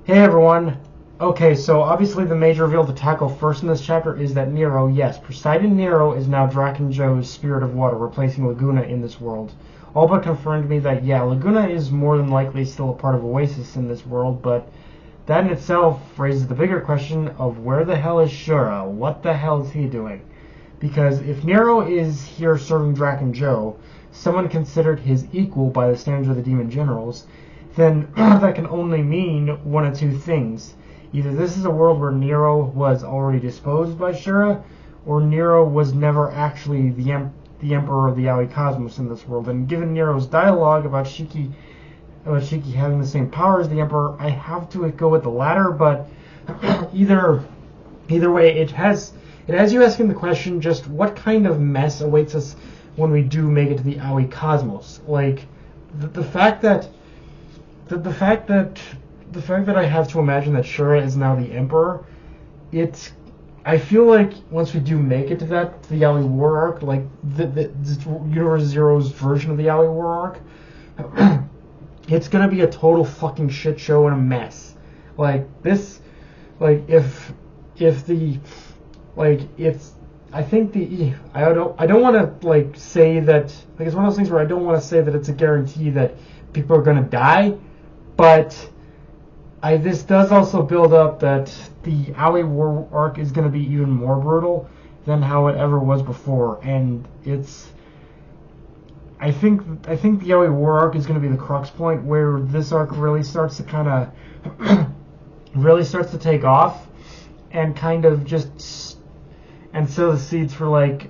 Hey everyone. Okay, so obviously the major reveal to tackle first in this chapter is that Nero, yes, Poseidon Nero is now Draken Joe's Spirit of Water, replacing Laguna in this world. All but confirmed to me that, yeah, Laguna is more than likely still a part of Oasis in this world, but that in itself raises the bigger question of where the hell is Shura? What the hell is he doing? Because if Nero is here serving Draken Joe, someone considered his equal by the standards of the Demon Generals, then that can only mean one of two things. Either this is a world where Nero was already disposed by Shura, or Nero was never actually the Emperor of the Aoi Cosmos in this world. And given Nero's dialogue about Shiki having the same power as the Emperor, I have to go with the latter, but either way, it has you asking the question, just what kind of mess awaits us when we do make it to the Aoi Cosmos? Like, the fact that I have to imagine that Shura is now the Emperor, I feel like once we do make it to the Aoi War arc, like the Universe Zero's version of the Aoi War arc, it's gonna be a total fucking shit show and a mess. Like this, like if the, like it's, I think I don't want to like say that, like it's one of those things where I don't want to say that it's a guarantee that people are gonna die, but this does also build up that the Aoi War arc is going to be even more brutal than how it ever was before, and I think the Aoi War arc is going to be the crux point where this arc really starts to kind of really starts to take off and kind of just and sow the seeds for, like,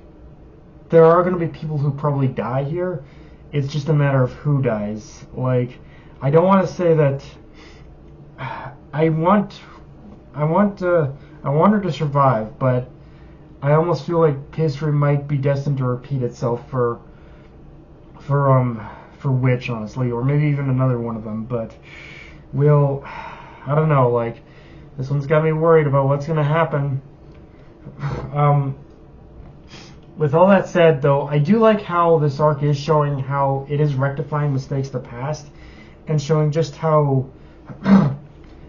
there are going to be people who probably die here. It's just a matter of who dies. Like, I don't want to say that I want her to survive, but I almost feel like history might be destined to repeat itself for Witch, honestly, or maybe even another one of them. But I don't know. Like, this one's got me worried about what's gonna happen. With all that said, though, I do like how this arc is showing how it is rectifying mistakes of the past, and showing just how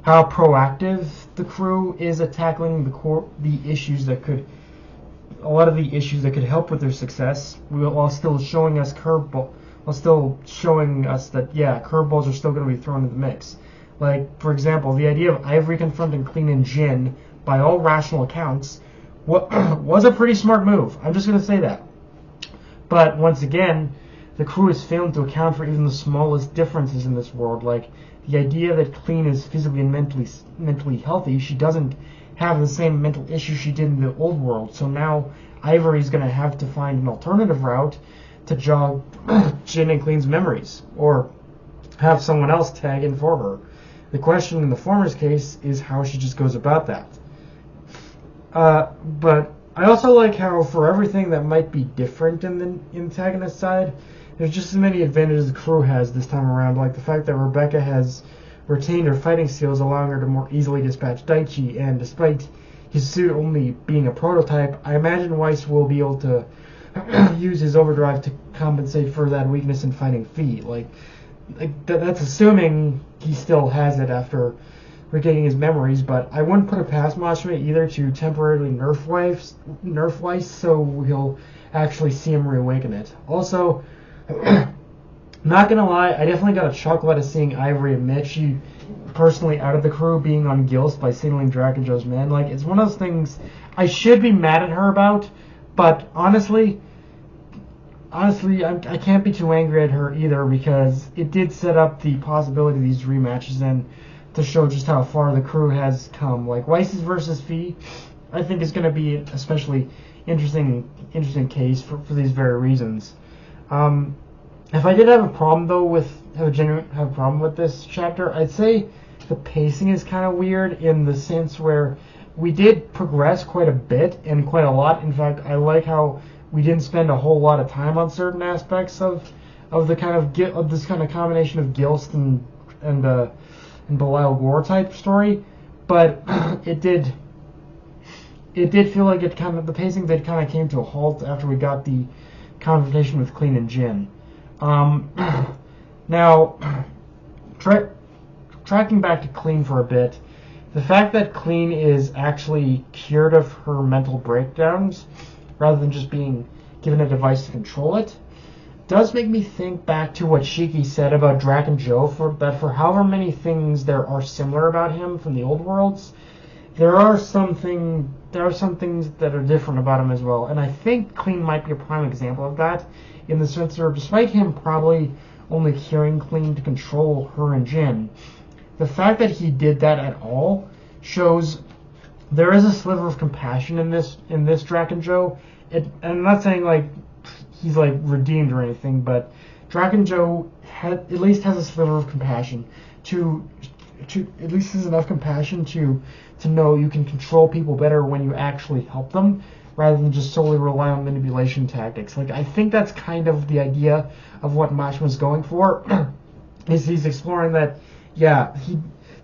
proactive the crew is at tackling the issues that could help with their success, while still showing us that curveballs are still going to be thrown in the mix. Like, for example, the idea of Ivory confronting Clean and Jin, by all rational accounts, was a pretty smart move. I'm just going to say that. But once again, the crew is failing to account for even the smallest differences in this world. Like, the idea that Clean is physically and mentally healthy, she doesn't have the same mental issues she did in the old world. So now Ivory's going to have to find an alternative route to jog Jin and Clean's memories, or have someone else tag in for her. The question in the former's case is how she just goes about that. But I also like how, for everything that might be different in the antagonist side, there's just as many advantages the crew has this time around, like the fact that Rebecca has retained her fighting skills, allowing her to more easily dispatch Daichi, and despite his suit only being a prototype, I imagine Weiss will be able to use his overdrive to compensate for that weakness in fighting Fee. That's assuming he still has it after regaining his memories, but I wouldn't put it past Mashima either to temporarily nerf Weiss so he'll actually see him reawaken it. Also, not gonna lie, I definitely got a chuckle out of seeing Ivory admit she personally out of the crew being on Gilst by signaling Draken Joe's men. Like, it's one of those things I should be mad at her about, but honestly, I can't be too angry at her either, because it did set up the possibility of these rematches and to show just how far the crew has come. Like, Weiss's versus Fee, I think is going to be an especially interesting case for these very reasons. If I did have a problem though with this chapter, I'd say the pacing is kind of weird, in the sense where we did progress quite a bit and quite a lot. In fact, I like how we didn't spend a whole lot of time on certain aspects of this kind of combination of Gilst and Belial Gore type story, but it did feel like the pacing did kind of came to a halt after we got the confrontation with Clean and Jin. Now, tracking back to Cleen for a bit, the fact that Cleen is actually cured of her mental breakdowns, rather than just being given a device to control it, does make me think back to what Shiki said about Draken Joe, that for however many things there are similar about him from the old worlds, there are some things that are different about him as well. And I think Cleen might be a prime example of that, in the sense that despite him probably only curing Cleen to control her and Jin, the fact that he did that at all shows there is a sliver of compassion in this Draken Joe. And I'm not saying like he's like redeemed or anything, but Draken Joe at least has a sliver of compassion to at least has enough compassion to know you can control people better when you actually help them, rather than just solely rely on manipulation tactics. Like, I think that's kind of the idea of what Mashima's going for, is he's exploring that, yeah,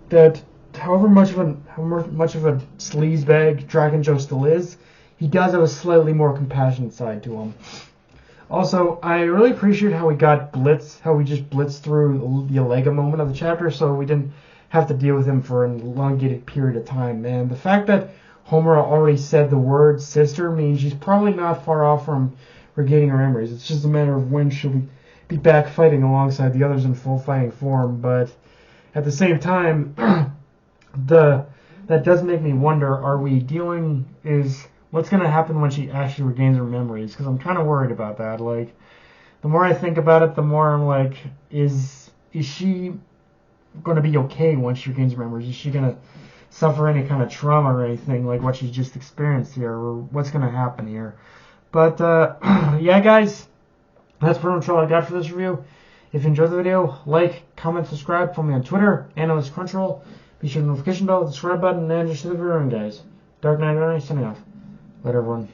that however much of a sleazebag Draken Joe still is, he does have a slightly more compassionate side to him. Also, I really appreciate how we got how we just blitzed through the Allega moment of the chapter, so we didn't have to deal with him for an elongated period of time, man. The fact that Homura already said the word sister means she's probably not far off from regaining her memories. It's just a matter of when she'll be back fighting alongside the others in full fighting form, but at the same time, that does make me wonder, what's going to happen when she actually regains her memories? Because I'm kind of worried about that. Like, the more I think about it, the more I'm like, is she going to be okay once she regains her memories? Is she going to suffer any kind of trauma or anything like what she's just experienced here, or what's going to happen here? But, yeah, guys, that's pretty much all I got for this review. If you enjoyed the video, like, comment, subscribe. Follow me on Twitter and on this Crunchyroll. Be sure to notification bell, the subscribe button, and just the video, guys. Dark Knight, signing off. Later, everyone.